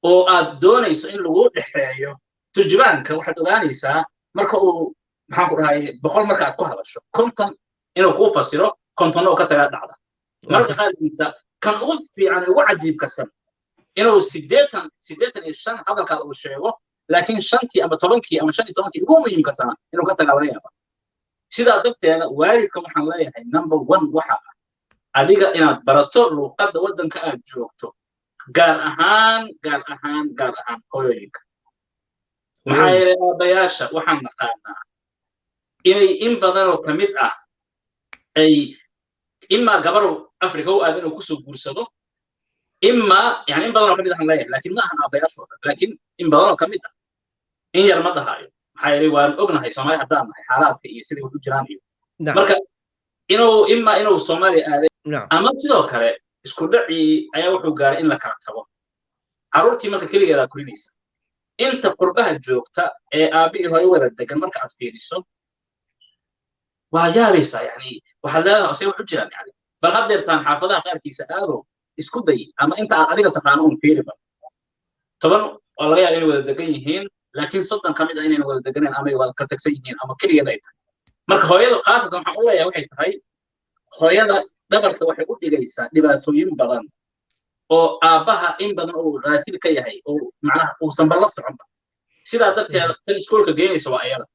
oo aad doonayso in lagu dhexeeyo turjubaanka waxaad ogaanaysaa marka uu maxaan ku dhahay boqol marka aad ku hadasho konton inuu kuu fasiro kontonna uu ka tagaa dhacda marka qaarkiisa kan ugu fiican ugu cajiibkasan inuu 85 hadalkaada uu sheego laakiin 5 ama 10 ama 15 ugu muhiimkasan inuu ka tagaa laga yaaba sidaa darteeda waalidka waxaan leeyahay number 1 waxa adiga inaad barato luqadda waddanka aad joogto gaar ahaan hooyooyinka maxaa yeelay aabayaasha waxaan naqaanaa inay in badan oo ka mid ah ay imaa gabarow afrika u aadan oo kusoo guursado imaa yani in badan oo ka mid ah leeyahay laakiin ma ahan aabayaashooda laakiin in badan oo ka mid ah in yar ma dhahayo maxaa yeelay waan ognahay soomaali haddaan nahay xaalaadka iyo siday u jiraan iyo marka inuu soomaaliya aaday ama sidoo kale isku dhacii ayaa wuxuu gaaray in la kala tago carruurtii marka keligeedaa korinaysa inta qurbaha joogta ee aabihii hooyo wada degan marka aad fiiriso waa yaabaysaa yani waxaad leedahay hose wax u jiraan yani bal haddeertaan xaafadaha qaarkiisa aado isku day ama inta aad adiga taqaano un fiiriba 10 oo laga yaaba inay wada degan yihiin laakiin 30 ka mid ah inayna wada deganayn ama ay wada ka tagsan yihiin ama keligeed ay tahay marka hooyada khaasatan waxaan u leeyahay waxay tahay hooyada dhabarka waxay u dhigaysaa dhibaatooyin badan oo aabbaha in badan uu raafil ka yahay oo macnaha uusan balla soconba sidaa darteeda tan iskuulka geynaysa waa ayada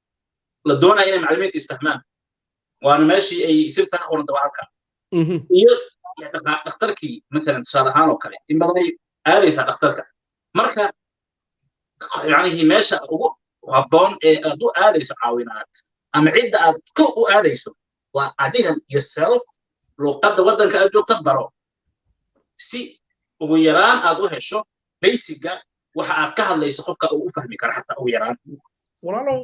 la doonaya inay macallimiinta istahmaan waana meeshii ay sirta ka qoranta waa halka iyo dhakhtarkii maalan tusaale ahaan oo kale in badan ay aadaysaa dhakhtarka marka yani meesha ugu habboon ee aad u aadayso caawinaad ama cidda aad ku u aadayso waa adiga yourself luqadda waddanka aad joogta baro si ugu yaraan aad u hesho basiga waxa aad ka hadlayso qofka uu u fahmi karo xataa ugu yaraan walaalow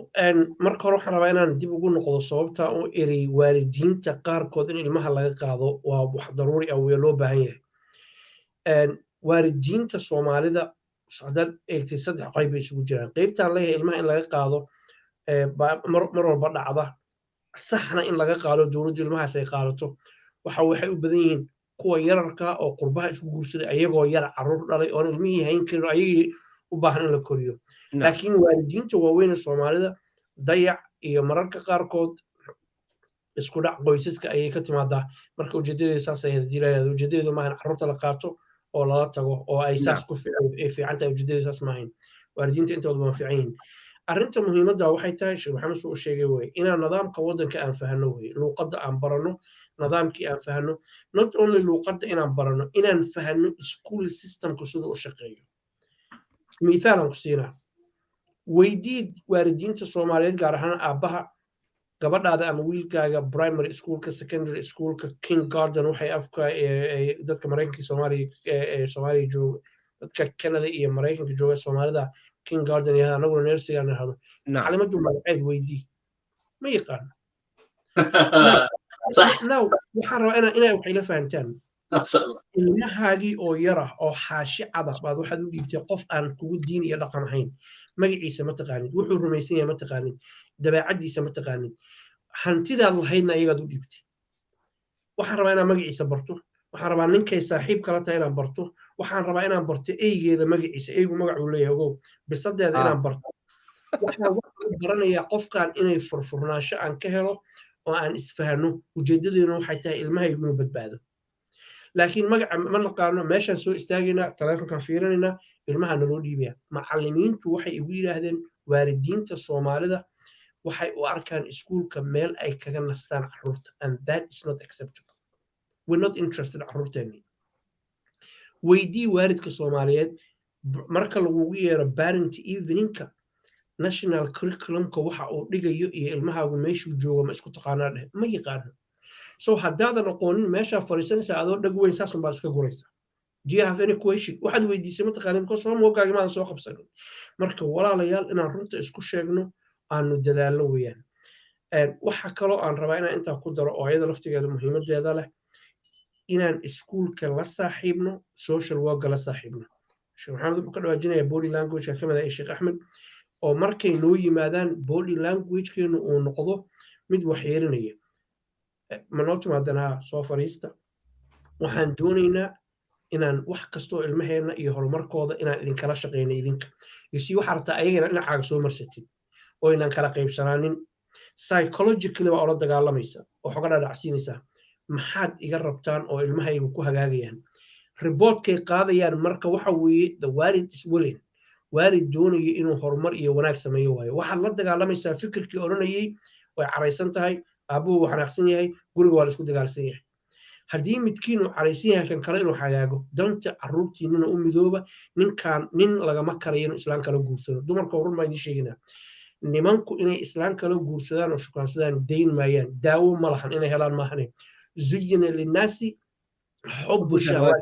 marka hore waxaan rabaa inaan dib ugu noqdo sababta u erey waalidiinta qaarkood in ilmaha laga qaado waa wax daruuri ah wee loo baahan yahay waalidiinta soomaalida haddaad eegtay 3 qayb bay isugu jiraan qaybtaan leeyahay ilmaha in laga qaado mar walba dhacda saxna in laga qaado dowladdu ilmahaas ay qaadato waxay u badan yihiin kuwa yararka oo qurbaha isku guursaday ayagoo yar carruur dhalay oon ilmihii hayn karin ayagii u baahan in la koriyo laakiin waalidiinta waaweyn soomaalida dayac iyo mararka qaarkood isku dhac qoysaska ayay ka timaadaa marka ujeedadeedu saas ay dilayaan ujeedadeedu maahan carruurta la qaato oo lala tago oo ay saas ku fiican tahay ujeedadeedu saas maahan waalidiinta intooda waa fiican yihiin arrinta muhiimadda waxay tahay sheekh maxamed suu sheegay way inaan nidaamka waddanka aan fahanno way luqadda aan barano nidaamkii aan fahanno not only luqadda inaan barano inaan fahanno school systemku siduu u shaqeeyo mithaalan ku siinaa weydii waalidiinta soomaaliyeed gaar ahaan aabbaha gabadhaada ama wiilkaaga primary schoolka secondary schoolka kindergarten waxay afka dadka maraykanka soomaaliya jooga dadka Canada iyo maraykanka jooga soomaalida kindergarten yahay anaguna nursery aan nahdo macalimaddu magaceed weydii ma yaqaan waxaan rabaa inay waxay la fahantaan ilmahaagii oo yara oo xaashi cada baad waxaad u dhiibtay qof aan kugu diin iyo dhaqan ahayn magaciisa ma taqaanid wuxuu rumaysan yahay ma taqaanid dabeecaddiisa ma taqaanid hantidaad lahaydna ayagaad u dhiibtay waxaan rabaa inaan magaciisa barto waxaan rabaa ninkay saaxiib kala tahay inaan barto waxaan rabaa inaan barto eygeeda magaciisa eygu magacuu leeyahay ogow bisadeeda inaan barto waxaan baranayaa qofkan inay furfurnaansho aan ka helo oo aan isfahano ujeedadeenu waxay tahay ilmahaygu inuu badbaado laakiin magaca ma naqaano meeshaan soo istaagaynaa taleefonkaan fiirinaynaa ilmaha naloo dhiibaya macallimiintu waxay igu yidhaahdeen waalidiinta soomaalida waxay u arkaan iskuulka meel ay kaga nastaan carruurta and that is not acceptable we're not interested carruurteeni weydii waalidka soomaaliyeed marka lagugu yeero parent eveningka national curriculumka waxa uu dhigayo iyo ilmahaagu meeshuu joogo ma isku taqaanaa dheh ma yaqaano so haddaadan aqoonin meeshaa fadhiisanaysaa adoo dhag weyn saasun baad iska guraysaa do you have any question waxaad weydiisay ma taqaanin because homeworkaaga maadan soo qabsanin marka walaalayaal inaan runta isku sheegno aanu dadaallo weeyaan waxa kaloo aan rabaa inaan intaa ku daro oo ayada laftigeeda muhiimadeeda leh inaan iskuulka la saaxiibno social worka la saaxiibno sheekh maxamed wuxuu ka dhawaajinayaa body languageka ka mid ah sheekh axmed oo markay noo yimaadaan body languagekeenu uu noqdo mid waxyeelinaya ma noo timaadanaa soo fariista waxaan doonaynaa inaan wax kastoo ilmaheena iyo horumarkooda inaan idinkala shaqeyno idinka iyo si waxaa rabtaa ayagana dhinacaaga soo marsatid oo inaan kala qaybsanaanin psychologically baa ola dagaalamaysa oo xoga dhadhacsiinaysaa maxaad iga rabtaan oo ilmahayga ku hagaagayaan riboodkay qaadayaan marka waxa weeye the waalid is willing waalid doonaya inuu horumar iyo wanaag sameeyo waayo waxaad la dagaalamaysaa fikirkii odhanayay way caraysan tahay aabuhu waa xanaaqsan yahay guriga waa la isku dagaalsan yahay haddii midkiin uu caraysan yahay kan kale inuu hagaago danta carruurtiinina u midooba nin lagama karayo inuu islaan kala guursado dumarka run baa idiin sheegaynaa nimanku inay islaan kala guursadaan oo shukaansadaan dayn maayaan daawo ma lahan inay helaan maahane zuyina linnaasi xubbu shahawaat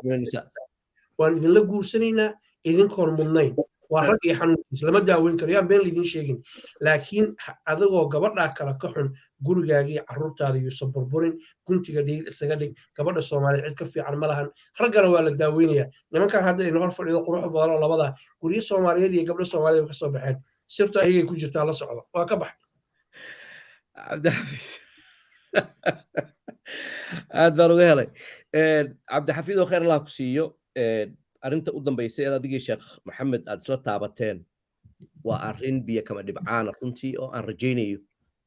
waan idinla guursanaynaa idinkoon mudnayn waa rag iyo xanuunkiisa lama daaweyn karo yaan been laydin sheegin laakiin adigoo gabadhaa kale ka xun gurigaagii carruurtaada yuusan burburin guntiga dhiig isaga dhig gabadha soomaaliyeed cid ka fiican ma lahan raggana waa la daaweynayaa nimankan hadda ina hor fadhido qurux badan oo labada guryo soomaaliyeed iyo gabdho soomaaliyeed ka soo baxeen sirtu ayagay ku jirtaa la socdo waa ka baxay aad baan uga helay cabdixafiid oo khayr allah ku siiyo arrinta u dambaysay ee adigii sheekh maxamed aad isla taabateen waa arrin biyo kama dhibcaana runtii oo aan rajaynayo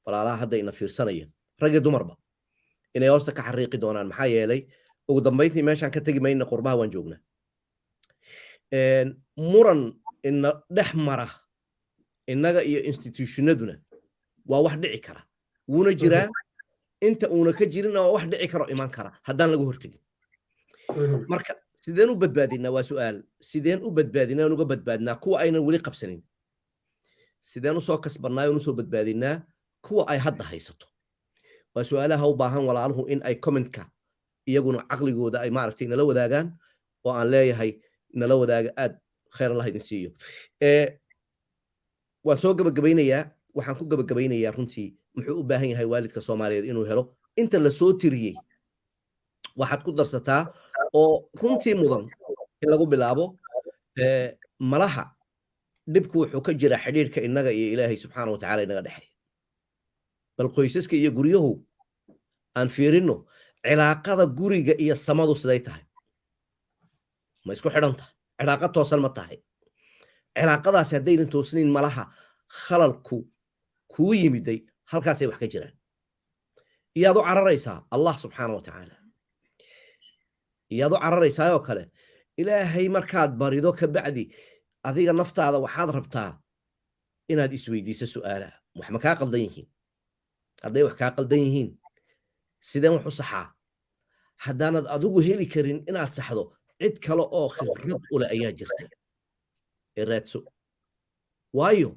walaalaha hadda ina fiirsanaya rag iyo dumarba inay hoosta ka xariiqi doonaan maxaa yeelay ugu dambayntii meeshaan ka tegi mayna qurbaha waan joognaa muran ina dhex mara innaga iyo institutionaduna waa wax dhici kara wuuna jiraa inta uuna ka jirin waa wax dhici karo iman kara haddaan laga hortegin marka sideen u badbaadinaa waa su'aal sideen u badbaadinaa uga badbaadinaa kuwa aynan weli qabsanin sideen usoo kasbannaa usoo badbaadinaa kuwa ay hadda haysato waa su'aalaha u baahan walaaluhu in ay commentka iyaguna caqligooda ay maaragtay nala wadaagaan oo aan leeyahay nala wadaaga aad khayr allah idin siiyo waan soo gabagabaynayaa waxaan ku gabagabaynayaa runtii muxuu u baahan yahay waalidka Soomaaliyeed inuu helo inta la soo tiriyey waxaad ku darsataa oo runtii mudan in lagu bilaabo malaha dhibku wuxuu ka jira xiriirka innaga iyo Ilaahay subxaanahu wa ta'aala inaga dhaxay bal qoysaska iyo guryahu aan fiirino cilaaqada guriga iyo samadu siday tahay ma isku xidhan tahay cilaaqad toosan ma tahay cilaaqadaas haddaynan toosnayn malaha khalalku kuu yimiday halkaasay wax ka jiraan iyaad u cararaysaa allah subxaanahu wa ta'aala iyaad u cararaysaa oo kale ilaahay markaad barido ka bacdi adiga naftaada waxaad rabtaa inaad isweydiiso su'aalaha wax ma kaa qaldan yihiin hadday wax kaa qaldan yihiin sideen wax u saxaa haddaanad adigu heli karin inaad saxdo cid kale oo khibrad u leh ayaa jirta ee raadso waayo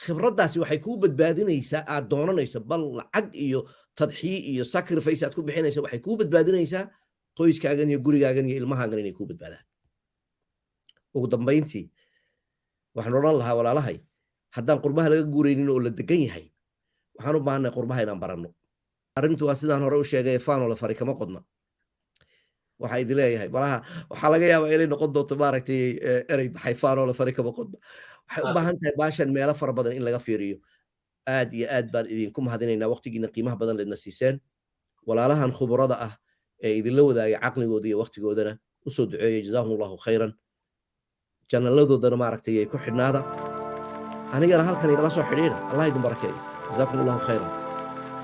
khibraddaasi waxay kuu badbaadinaysaa aad doonanayso bal lacag iyo tadxii iyo sacrifice aad ku bixinaysa waxay kuu badbaadinaysaa qoyskaagan iyo gurigaagan iyo ilmahaagan inay kuu badbaadaan ugu dambayntii waxaan odhan lahaa walaalahay haddaan qurbaha laga guuraynin oo la degan yahay waxaan u baahannahay qurbaha inaan baranno arrintu waa sidaan hore u sheegay faanoo la fari kama qodna waxaa idin leeyahay malaha waxaa laga yaabaa inay noqon doonto maaragtay erey baxay faanoo la fari kama qodna waxay u baahan tahay baashan meelo fara badan in laga fiiriyo aad iyo aad baan idinku mahadinaynaa waqtigiina qiimaha badan leedna siiseen walaalahan khuburada ah ee idinla wadaagay caqligooda iyo waqtigoodana usoo duceeyay jazaahum allahu khayran janaladoodana maaragtay ay ku xidhnaada anigana halkan igala soo xidhiidha allah idin barakeeyo jazaakum allahu khayran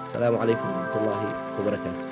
asalaamu calaykum waraxmatullaahi wabarakaatu